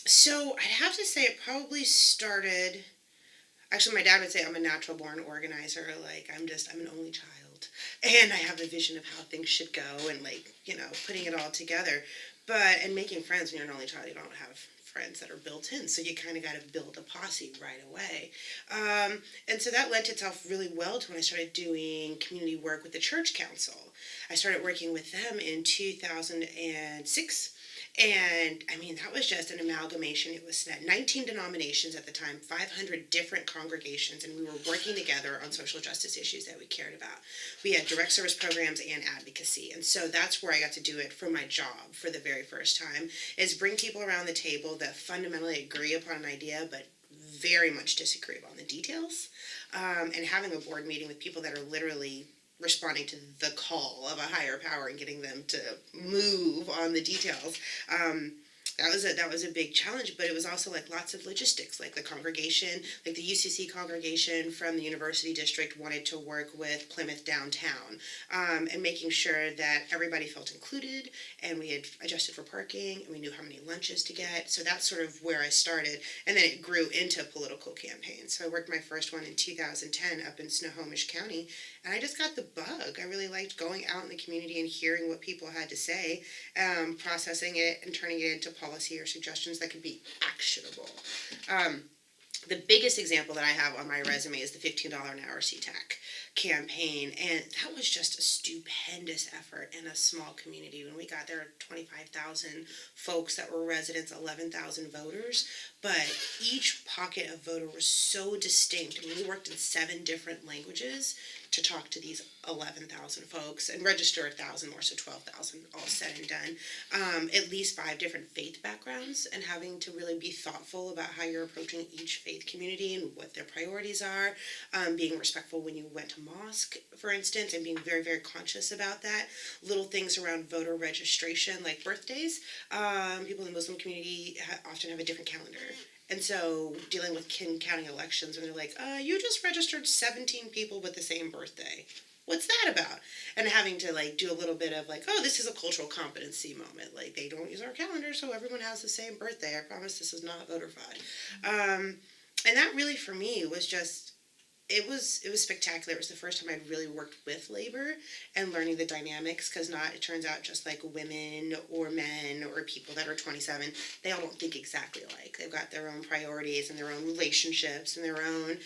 So I'd have to say it probably started. Actually, my dad would say I'm a natural born organizer. Like I'm an only child, and I have a vision of how things should go, and like putting it all together. And making friends when you're an only child, you don't have friends that are built in, so you kind of got to build a posse right away. And so that lent itself really well to when I started doing community work with the church council. I started working with them in 2006. And I mean, that was just an amalgamation. It was 19 denominations at the time, 500 different congregations, and we were working together on social justice issues that we cared about. We had direct service programs and advocacy. And so that's where I got to do it for my job for the very first time, is bring people around the table that fundamentally agree upon an idea, but very much disagree on the details. And having a board meeting with people that are literally responding to the call of a higher power and getting them to move on the details. That was a big challenge, but it was also like lots of logistics. Like the congregation, like the UCC congregation from the University District wanted to work with Plymouth downtown, and making sure that everybody felt included, and we had adjusted for parking, and we knew how many lunches to get. So that's sort of where I started, and then it grew into political campaigns. So I worked my first one in 2010 up in Snohomish County, and I just got the bug. I really liked going out in the community and hearing what people had to say, processing it and turning it into policy or suggestions that could be actionable. Um, the biggest example that I have on my resume is the $15 an hour CTAC campaign, and that was just a stupendous effort in a small community. When we got there, 25,000 folks that were residents, 11,000 voters, but each pocket of voter was so distinct. I mean, we worked in 7 different languages to talk to these 11,000 folks and register 1,000 more, so 12,000 all said and done. At least 5 different faith backgrounds, and having to really be thoughtful about how you're approaching each faith community and what their priorities are. Being respectful when you went to mosque, for instance, and being very, very conscious about that. Little things around voter registration, like birthdays. People in the Muslim community often have a different calendar. And so dealing with county elections, when they're like, you just registered 17 people with the same birthday. What's that about? And having to like do a little bit of like, this is a cultural competency moment. Like, they don't use our calendar, so everyone has the same birthday. I promise this is not voter fraud. And that really for me was just, it was spectacular. It was the first time I'd really worked with labor and learning the dynamics, because it turns out just like women or men or people that are 27, they all don't think exactly alike. They've got their own priorities and their own relationships and their own,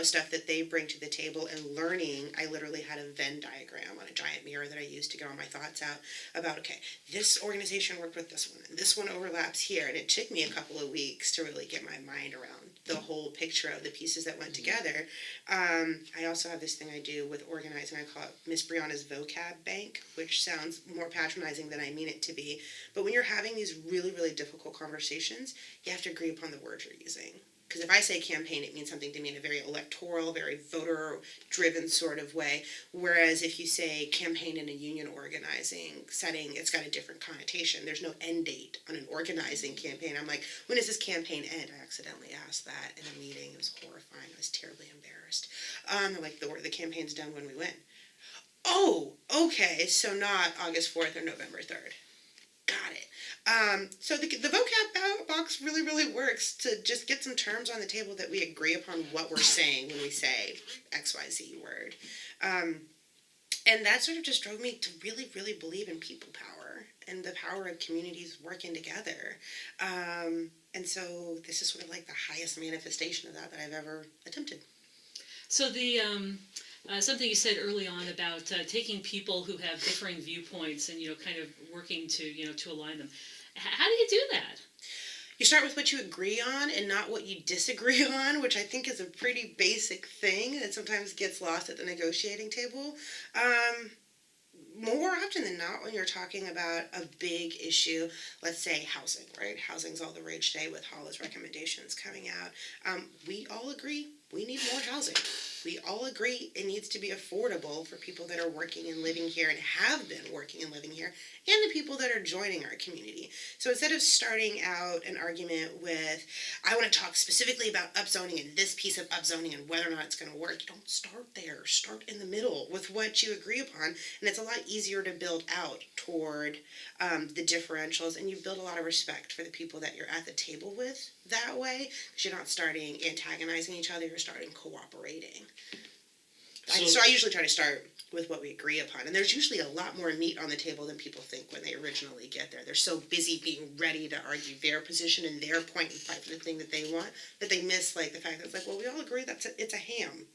stuff that they bring to the table. And learning, I literally had a Venn diagram on a giant mirror that I used to get all my thoughts out about, okay, this organization worked with this one and this one overlaps here. And it took me a couple of weeks to really get my mind around the whole picture of the pieces that went together. I also have this thing I do with organizing. I call it Miss Brianna's Vocab Bank, which sounds more patronizing than I mean it to be. But when you're having these really, really difficult conversations, you have to agree upon the words you're using. Because if I say campaign, it means something to me in a very electoral, very voter-driven sort of way. Whereas if you say campaign in a union organizing setting, it's got a different connotation. There's no end date on an organizing campaign. I'm like, when does this campaign end? I accidentally asked that in a meeting. It was horrifying. I was terribly embarrassed. They're like, the campaign's done when we win. Oh, okay, so not August 4th or November 3rd. Got it. So the vocab box really, really works to just get some terms on the table that we agree upon what we're saying when we say XYZ word. And that sort of just drove me to really, really believe in people power and the power of communities working together. And so this is sort of like the highest manifestation of that I've ever attempted. So the something you said early on about taking people who have differing viewpoints and kind of working to align them. How do you do that? You start with what you agree on and not what you disagree on, which I think is a pretty basic thing that sometimes gets lost at the negotiating table. More often than not, when you're talking about a big issue, let's say housing, right? Housing's all the rage today with HALA's recommendations coming out. We all agree we need more housing. We all agree it needs to be affordable for people that are working and living here and have been working and living here, and the people that are joining our community. So instead of starting out an argument with, I want to talk specifically about upzoning and this piece of upzoning and whether or not it's going to work, you don't start there. Start in the middle with what you agree upon, and it's a lot easier to build out toward the differentials, and you build a lot of respect for the people that you're at the table with that way, because you're not starting antagonizing each other, you're starting cooperating. So I usually try to start with what we agree upon, and there's usually a lot more meat on the table than people think when they originally get there. They're so busy being ready to argue their position and their point and fight for the thing that they want that they miss like the fact that it's like, well, we all agree it's a ham.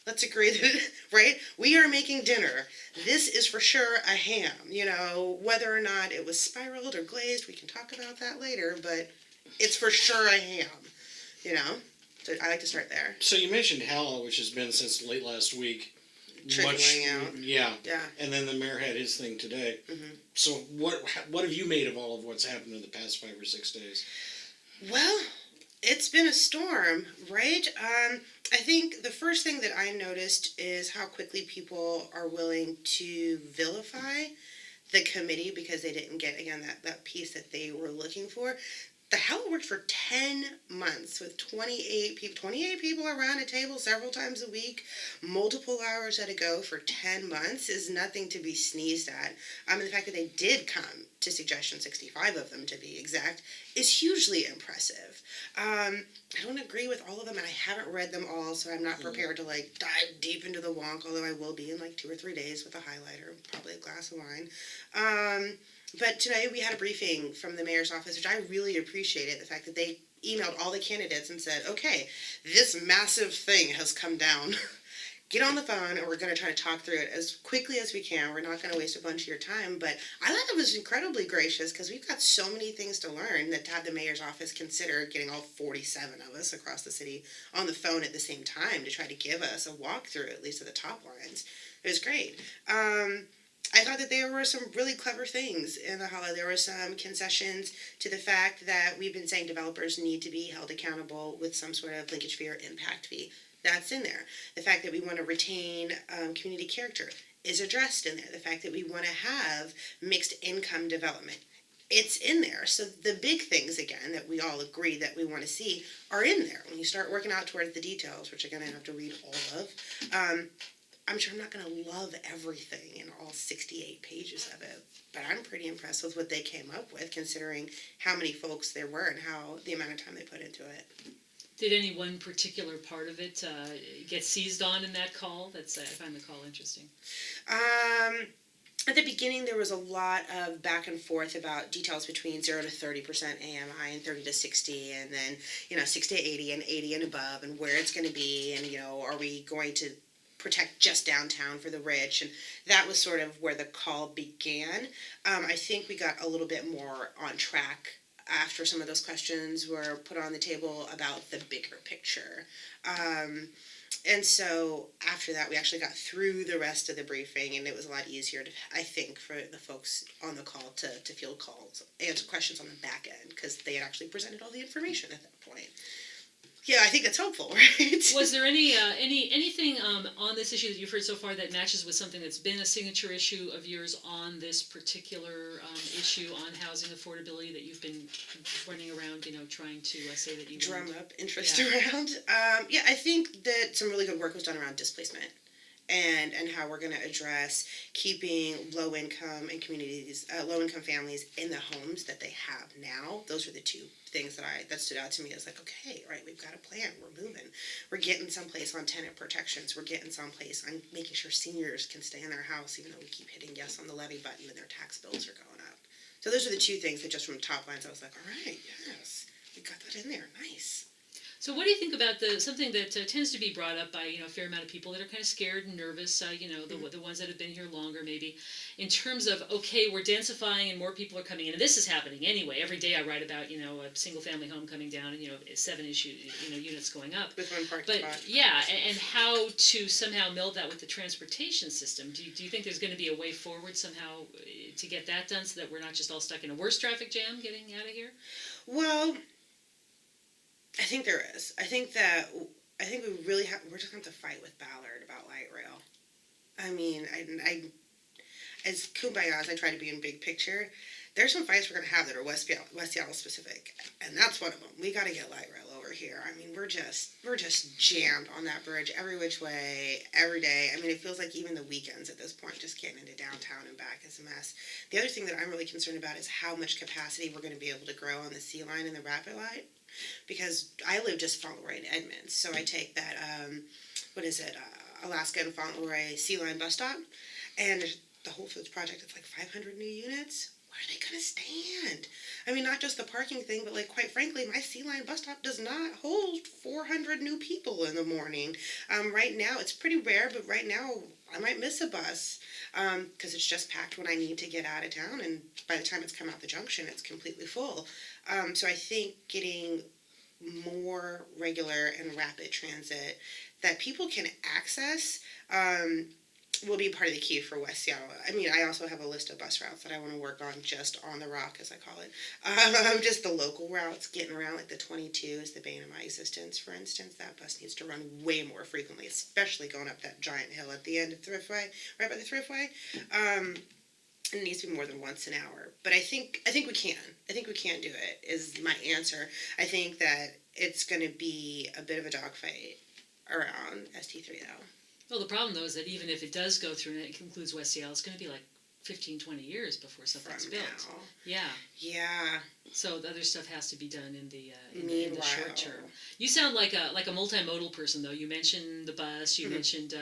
Let's agree that, right? We are making dinner. This is for sure a ham. You know, whether or not it was spiraled or glazed, we can talk about that later, but it's for sure a ham, you know? So I like to start there. So you mentioned Hallow, which has been since late last week. Trickling out. Yeah. Yeah. And then the mayor had his thing today. Mm-hmm. So what have you made of all of what's happened in the past 5 or 6 days? Well, it's been a storm, right? I think the first thing that I noticed is how quickly people are willing to vilify the committee because they didn't get, again, that piece that they were looking for. The Hallow worked for 10 months with 28 people around a table several times a week, multiple hours at a go for 10 months is nothing to be sneezed at. And the fact that they did come to suggestion 65 of them, to be exact, is hugely impressive. I don't agree with all of them, and I haven't read them all, so I'm not prepared to dive deep into the wonk, although I will be in 2 or 3 days with a highlighter, probably a glass of wine. But today we had a briefing from the mayor's office, which I really appreciated, the fact that they emailed all the candidates and said, okay, this massive thing has come down. Get on the phone and we're going to try to talk through it as quickly as we can. We're not going to waste a bunch of your time. But I thought it was incredibly gracious because we've got so many things to learn that to have the mayor's office consider getting all 47 of us across the city on the phone at the same time to try to give us a walkthrough, at least of the top lines. It was great. I thought that there were some really clever things in the Hallow. There were some concessions to the fact that we've been saying developers need to be held accountable with some sort of linkage fee or impact fee. That's in there. The fact that we want to retain community character is addressed in there. The fact that we want to have mixed income development, it's in there. So the big things, again, that we all agree that we want to see are in there. When you start working out towards the details, which again I have to read all of, I'm sure I'm not going to love everything in all 68 pages of it, but I'm pretty impressed with what they came up with, considering how many folks there were and how the amount of time they put into it. Did any one particular part of it get seized on in that call? I find the call interesting. At the beginning, there was a lot of back and forth about details between 0 to 30% AMI and 30 to 60, and then 60 to 80 and 80 and above, and where it's going to be, and are we going to protect just downtown for the rich, and that was sort of where the call began. I think we got a little bit more on track after some of those questions were put on the table about the bigger picture. And so after that, we actually got through the rest of the briefing, and it was a lot easier, I think, for the folks on the call to field calls, answer questions on the back end, because they had actually presented all the information at that point. Yeah, I think that's helpful, right? Was there anything on this issue that you've heard so far that matches with something that's been a signature issue of yours on this particular issue on housing affordability that you've been running around, trying to say that you drum up interest around? I think that some really good work was done around displacement and how we're going to address keeping low-income low-income families in the homes that they have now. Those are the two things that stood out to me as okay, right, we've got a plan, we're moving. We're getting someplace on tenant protections, we're getting someplace on making sure seniors can stay in their house even though we keep hitting yes on the levy button and their tax bills are going up. So those are the two things that just from top lines I was like, all right, yes, we got that in there, nice. So what do you think about something that tends to be brought up by a fair amount of people that are kind of scared and nervous, the ones that have been here longer maybe, in terms of, okay, we're densifying and more people are coming in, and this is happening anyway. Every day I write about a single family home coming down and 7 units going up. With one parking spot. Yeah, and how to somehow meld that with the transportation system. Do you think there's going to be a way forward somehow to get that done so that we're not just all stuck in a worse traffic jam getting out of here? Well, I think there is. I think that I think we really we're just going to have to fight with Ballard about light rail. I mean, I as kumbaya as I try to be in big picture, there's some fights we're going to have that are West Seattle specific, and that's one of them. We got to get light rail over here. I mean, we're just jammed on that bridge every which way, every day. I mean, it feels like even the weekends at this point, just getting into downtown and back is a mess. The other thing that I'm really concerned about is how much capacity we're going to be able to grow on the Sea Line and the Rapid Line, because I live just Fauntleroy in Edmonds, so I take that Alaska and Fauntleroy Sea Line bus stop, and the Whole Foods project, it's like 500 new units. Where are they going to stand? I mean, not just the parking thing, but, like, quite frankly, my Sea Line bus stop does not hold 400 new people in the morning. Right now, it's pretty rare, but right now, I might miss a bus because it's just packed when I need to get out of town, and by the time it's come out the junction, it's completely full. So I think getting more regular and rapid transit that people can access will be part of the key for West Seattle. I mean, I also have a list of bus routes that I want to work on just on the rock, as I call it. Just the local routes, getting around, like the 22 is the bane of my existence, for instance. That bus needs to run way more frequently, especially going up that giant hill at the end of Thriftway, right by the Thriftway. It needs to be more than once an hour. But I think we can. I think we can do it, is my answer. I think that it's going to be a bit of a dogfight around ST3, though. Well, the problem, though, is that even if it does go through and it concludes West Seattle, it's going to be like 15, 20 years before something's built. Now. Yeah. Yeah. So the other stuff has to be done in the short term. You sound like a multimodal person, though. You mentioned the bus. You mentioned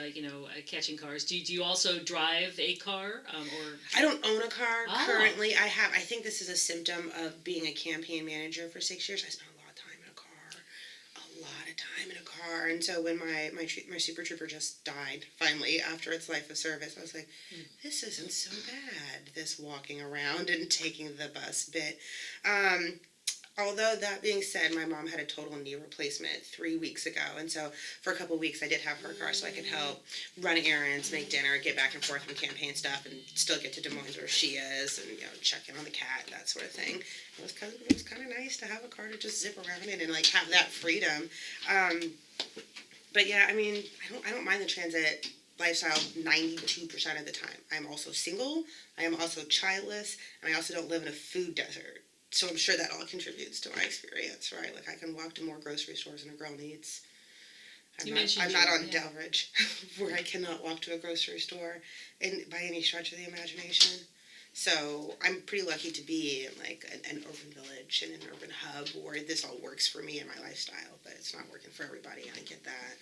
catching cars. Do you also drive a car or? I don't own a car currently. I think this is a symptom of being a campaign manager for 6 years. I spent a lot of time in a car, and so when my Super Trooper just died finally after its life of service, I was like, this isn't so bad, this walking around and taking the bus bit. Although that being said, my mom had a total knee replacement 3 weeks ago, and so for a couple of weeks I did have her car so I could help run errands, make dinner, get back and forth from campaign stuff, and still get to Des Moines where she is, and check in on the cat, that sort of thing. It was kind of nice to have a car to just zip around in and like have that freedom. But yeah, I mean, I don't mind the transit lifestyle 92% of the time. I'm also single, I am also childless, and I also don't live in a food desert. So I'm sure that all contributes to my experience, right? Like, I can walk to more grocery stores than a girl needs. I'm not on Delridge, where I cannot walk to a grocery store by any stretch of the imagination. So I'm pretty lucky to be in, like, an urban village and an urban hub where this all works for me and my lifestyle, but it's not working for everybody, and I get that.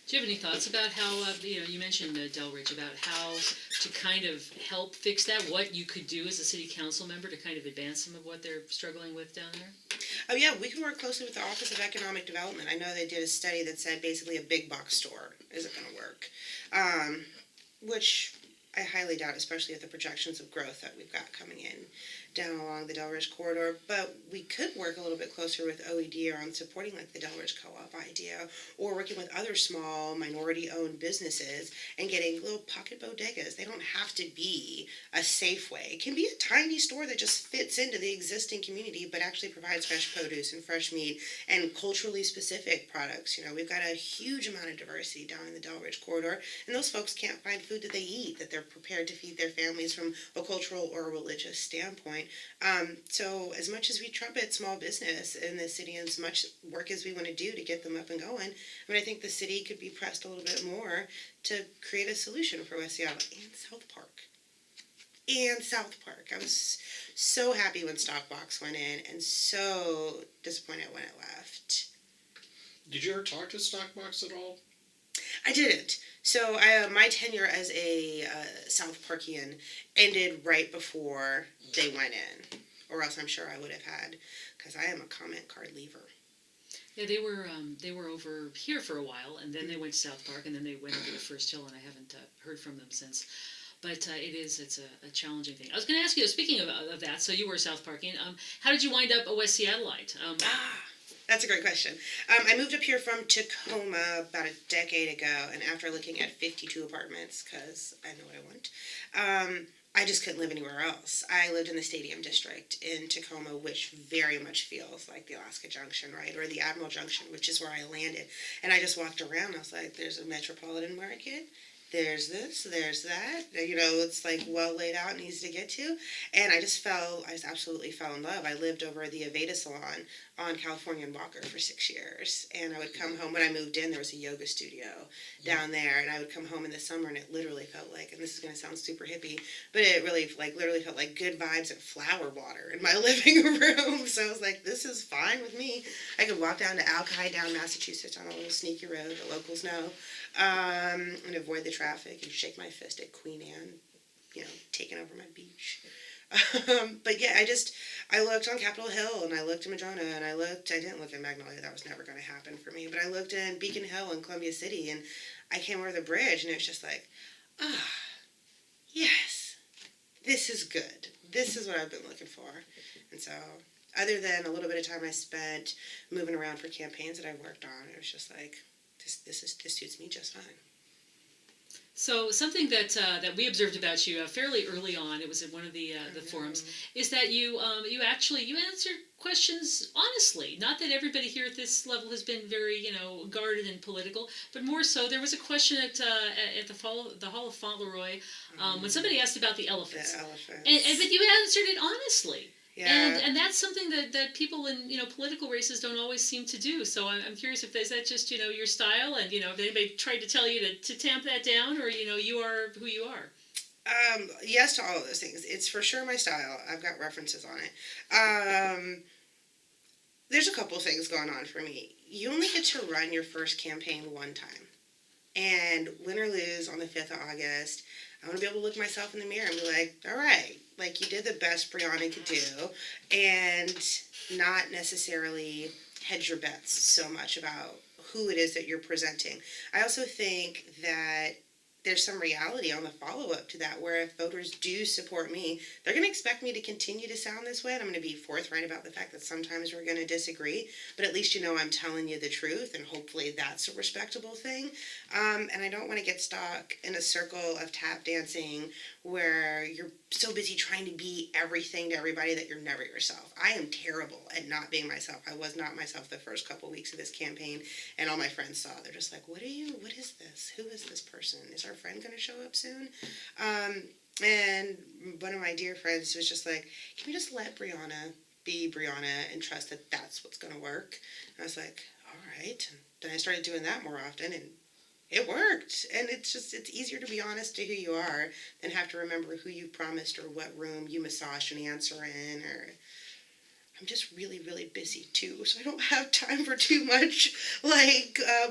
Do you have any thoughts about how, you mentioned Delridge, about how to kind of help fix that, what you could do as a city council member to kind of advance some of what they're struggling with down there? Oh yeah, we can work closely with the Office of Economic Development. I know they did a study that said basically a big box store isn't going to work, which I highly doubt, especially with the projections of growth that we've got coming in down along the Delridge corridor. But we could work a little bit closer with OED around supporting like the Delridge Co-op idea, or working with other small minority-owned businesses and getting little pocket bodegas. They don't have to be a Safeway. It can be a tiny store that just fits into the existing community, but actually provides fresh produce and fresh meat and culturally specific products. We've got a huge amount of diversity down in the Delridge corridor, and those folks can't find food that they eat, that they're prepared to feed their families from a cultural or a religious standpoint. So as much as we trumpet small business in the city and as much work as we want to do to get them up and going, I think the city could be pressed a little bit more to create a solution for West Seattle and South Park. I was so happy when Stockbox went in and so disappointed when it left. Did you ever talk to Stockbox at all? I didn't. So my tenure as a South Parkian ended right before they went in, or else I'm sure I would have had, because I am a comment card leaver. Yeah, they were over here for a while, and then they went to South Park, and then they went over to First Hill, and I haven't heard from them since. But it's a challenging thing. I was going to ask you, speaking of that, so you were South Parkian. How did you wind up a West Seattleite? That's a great question. I moved up here from Tacoma about a decade ago, and after looking at 52 apartments, because I know what I want, I just couldn't live anywhere else. I lived in the Stadium District in Tacoma, which very much feels like the Alaska Junction, right? Or the Admiral Junction, which is where I landed. And I just walked around. I was like, there's a Metropolitan Market. There's this, there's that. You know, it's like well laid out and easy to get to. And I just absolutely fell in love. I lived over at the Aveda Salon on California and Walker for 6 years. And I would come home, when I moved in, there was a yoga studio down there. And I would come home in the summer and it literally felt like, and this is going to sound super hippie, but it really, like, literally felt like good vibes and flower water in my living room. So I was like, this is fine with me. I could walk down to Alki, down Massachusetts on a little sneaky road the locals know, and avoid the traffic and shake my fist at Queen Anne, you know, taking over my beach. But yeah, I looked on Capitol Hill and I looked in Madrona and I didn't look at Magnolia, that was never going to happen for me, but I looked in Beacon Hill and Columbia City and I came over the bridge and it was just like, yes, this is good. This is what I've been looking for. And so, other than a little bit of time I spent moving around for campaigns that I've worked on, it was just like, this suits me just fine. So something that we observed about you fairly early on, it was in one of the forums, is that you answered questions honestly. Not that everybody here at this level has been very guarded and political, but more so. There was a question at the Hall of Fauntleroy when somebody asked about the elephants, The elephants. but you answered it honestly. Yeah. And that's something that people in political races don't always seem to do. So I'm curious if is that just your style, and if anybody tried to tell you to tamp that down, or you are who you are. Yes to all of those things. It's for sure my style. I've got references on it. There's a couple things going on for me. You only get to run your first campaign one time, and win or lose on the 5th of August. I want to be able to look myself in the mirror and be like, all right, like you did the best Brianna could do, and not necessarily hedge your bets so much about who it is that you're presenting. I also think that there's some reality on the follow-up to that, where if voters do support me, they're going to expect me to continue to sound this way, and I'm going to be forthright about the fact that sometimes we're going to disagree, but at least I'm telling you the truth, and hopefully that's a respectable thing. And I don't want to get stuck in a circle of tap dancing where you're so busy trying to be everything to everybody that you're never yourself. I am terrible at not being myself. I was not myself the first couple weeks of this campaign, and all my friends saw. They're just like, what is this? Who is this person? Is our friend going to show up soon? And one of my dear friends was just like, can we just let Brianna be Brianna and trust that that's what's going to work? And I was like, all right. And then I started doing that more often, and it worked. And it's easier to be honest to who you are than have to remember who you promised or what room you massaged an answer in. Or I'm just really, really busy too, so I don't have time for too much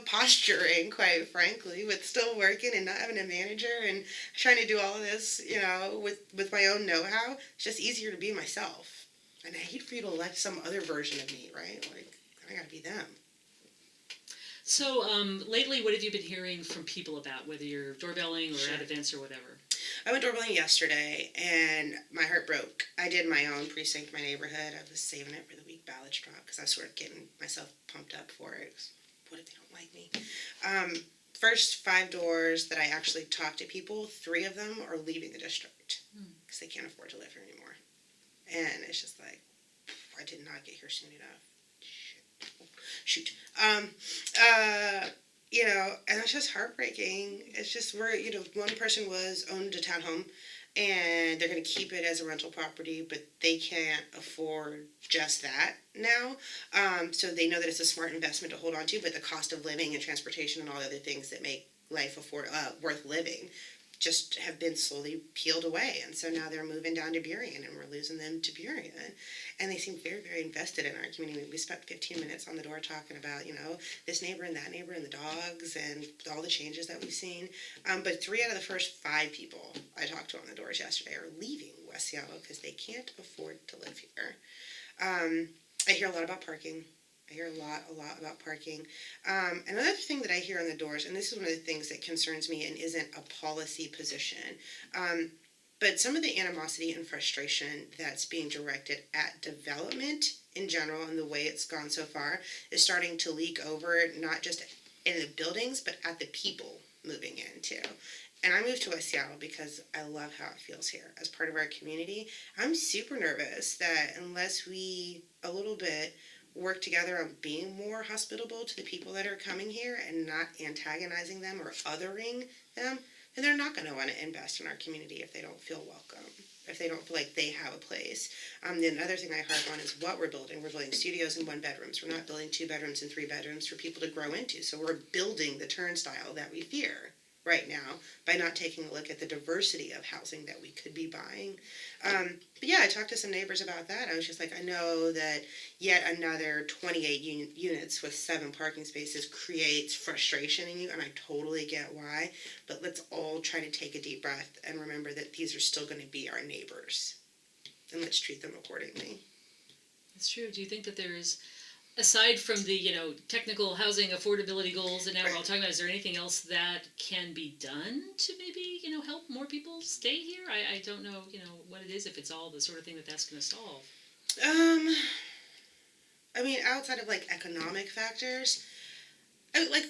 posturing, quite frankly, with still working and not having a manager and trying to do all of this, with my own know-how. It's just easier to be myself. And I hate for you to elect some other version of me, right? Like, I gotta be them. So lately, what have you been hearing from people about, whether you're doorbelling or at events or whatever? I went doorbelling yesterday, and my heart broke. I did my own precinct, my neighborhood. I was saving it for the week ballots drop because I was sort of getting myself pumped up for it. What if they don't like me? First 5 doors that I actually talked to people, 3 of them are leaving the district because they can't afford to live here anymore. And it's just like, I did not get here soon enough. Shoot. And it's just heartbreaking. It's just one person owned a townhome, and they're going to keep it as a rental property, but they can't afford just that now. So they know that it's a smart investment to hold on to, but the cost of living and transportation and all the other things that make life worth living just have been slowly peeled away. And so now they're moving down to Burien, and we're losing them to Burien. And they seem very, very invested in our community. We spent 15 minutes on the door talking about, this neighbor and that neighbor and the dogs and all the changes that we've seen. But 3 out of the first 5 people I talked to on the doors yesterday are leaving West Seattle because they can't afford to live here. I hear a lot about parking. I hear a lot about parking. Another thing that I hear on the doors, and this is one of the things that concerns me and isn't a policy position, but some of the animosity and frustration that's being directed at development in general and the way it's gone so far is starting to leak over, not just in the buildings, but at the people moving in too. and I moved to West Seattle because I love how it feels here as part of our community. I'm super nervous that unless we a little bit work together on being more hospitable to the people that are coming here and not antagonizing them or othering them, then they're not going to want to invest in our community if they don't feel welcome, if they don't feel like they have a place. The other thing I harp on is what we're building. We're building studios and 1 bedrooms. We're not building 2 bedrooms and 3 bedrooms for people to grow into. So we're building the turnstile that we fear right now by not taking a look at the diversity of housing that we could be buying. But yeah, I talked to some neighbors about that. I was just like, I know that yet another 28 units with 7 parking spaces creates frustration in you, and I totally get why. But let's all try to take a deep breath and remember that these are still going to be our neighbors, and let's treat them accordingly. That's true. Do you think that there is, aside from the, technical housing affordability goals that now we're all talking about, is there anything else that can be done to maybe, help more people stay here? I don't know, what it is, if it's all the sort of thing that's going to solve. I mean, outside of like economic factors, like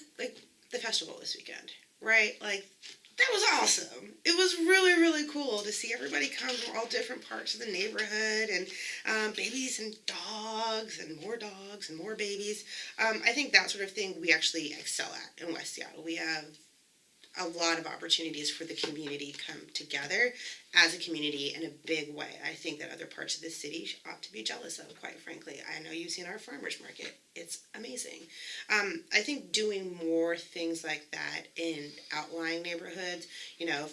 the festival this weekend, right? Like, that was awesome. It was really, really cool to see everybody come from all different parts of the neighborhood, and babies and dogs and more babies. I think that sort of thing we actually excel at in West Seattle. We have a lot of opportunities for the community come together as a community in a big way. I think that other parts of the city ought to be jealous of, quite frankly. I know you've seen our farmers market. It's amazing. I think doing more things like that in outlying neighborhoods,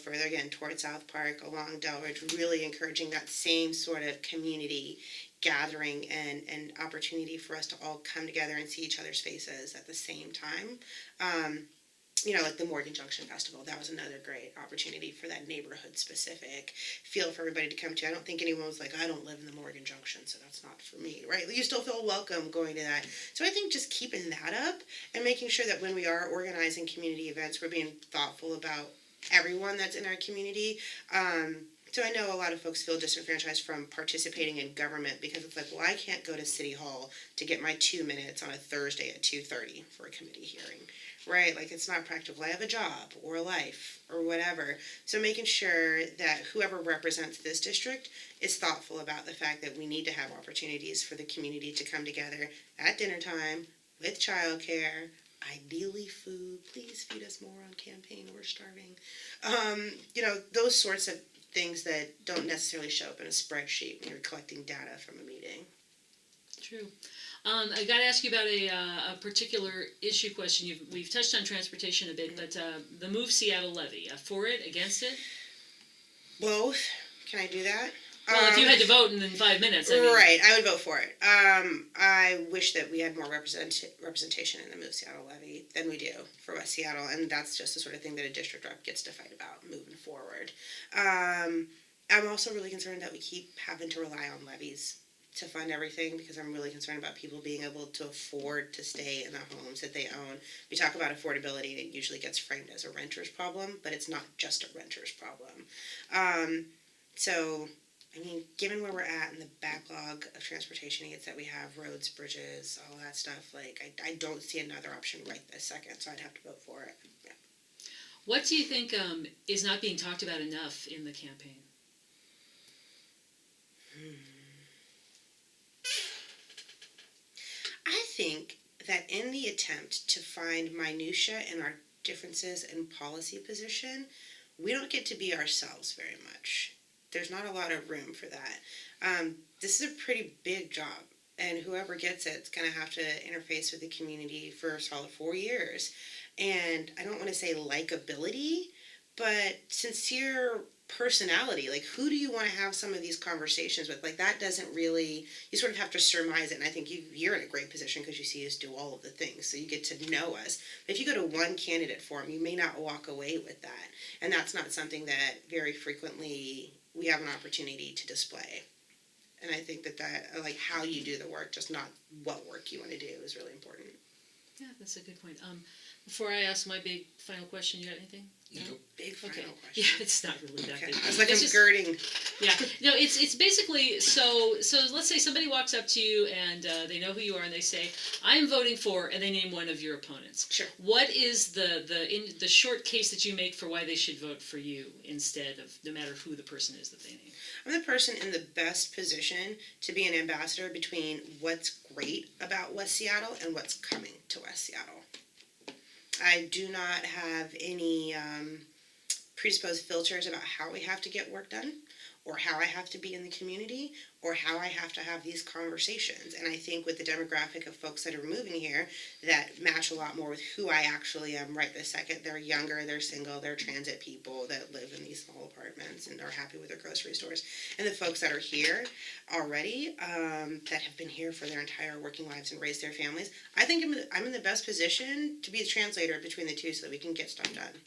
further again toward South Park, along Delridge, really encouraging that same sort of community gathering and opportunity for us to all come together and see each other's faces at the same time. Like the Morgan Junction Festival, that was another great opportunity for that neighborhood-specific feel for everybody to come to. I don't think anyone was like, I don't live in the Morgan Junction, so that's not for me, right? You still feel welcome going to that. So I think just keeping that up and making sure that when we are organizing community events, we're being thoughtful about everyone that's in our community. So I know a lot of folks feel disenfranchised from participating in government because it's like, well, I can't go to City Hall to get my 2 minutes on a Thursday at 2:30 for a committee hearing, right? Like, it's not practical. I have a job or a life or whatever. So making sure that whoever represents this district is thoughtful about the fact that we need to have opportunities for the community to come together at dinner time with childcare, ideally food. Please feed us more on campaign. We're starving. Those sorts of things that don't necessarily show up in a spreadsheet when you're collecting data from a meeting. True. I got to ask you about a particular issue question. We've touched on transportation a bit, but the Move Seattle levy, for it, against it? Both. Can I do that? Well, if you had to vote in 5 minutes, I mean. Right, I would vote for it. I wish that we had more representation in the Move Seattle levy than we do for West Seattle, and that's just the sort of thing that a district rep gets to fight about moving forward. I'm also really concerned that we keep having to rely on levies to fund everything, because I'm really concerned about people being able to afford to stay in the homes that they own. We talk about affordability, and it usually gets framed as a renter's problem, but it's not just a renter's problem. So, I mean, given where we're at and the backlog of transportation needs that we have, roads, bridges, all that stuff, like, I don't see another option right this second, so I'd have to vote for it. Yeah. What do you think is not being talked about enough in the campaign? I think that in the attempt to find minutia in our differences in policy position, we don't get to be ourselves very much. There's not a lot of room for that. This is a pretty big job, and whoever gets it's going to have to interface with the community for a solid 4 years. And I don't want to say likability, but sincere personality. Like, who do you want to have some of these conversations with? Like, that doesn't really, you sort of have to surmise it, and I think you're in a great position because you see us do all of the things, so you get to know us. But if you go to one candidate forum, you may not walk away with that, and that's not something that very frequently we have an opportunity to display. And I think that like how you do the work, just not what work you want to do, is really important. Yeah, that's a good point. Before I ask my big final question, you got anything? Nope. Big final Okay. question. Yeah, it's not really that Okay. big. I was like, It's I'm just- girding. Yeah, no, it's basically so let's say somebody walks up to you and they know who you are and they say, I'm voting for, and they name one of your opponents. Sure. What is the short case that you make for why they should vote for you instead of no matter who the person is that they name? I'm the person in the best position to be an ambassador between what's great about West Seattle and what's coming to West Seattle. I do not have any predisposed filters about how we have to get work done, or how I have to be in the community, or how I have to have these conversations. And I think with the demographic of folks that are moving here, that match a lot more with who I actually am right this second. They're younger, they're single, they're transit people that live in these small apartments and are happy with their grocery stores. And the folks that are here already, that have been here for their entire working lives and raised their families, I think I'm in the best position to be a translator between the two so that we can get stuff done.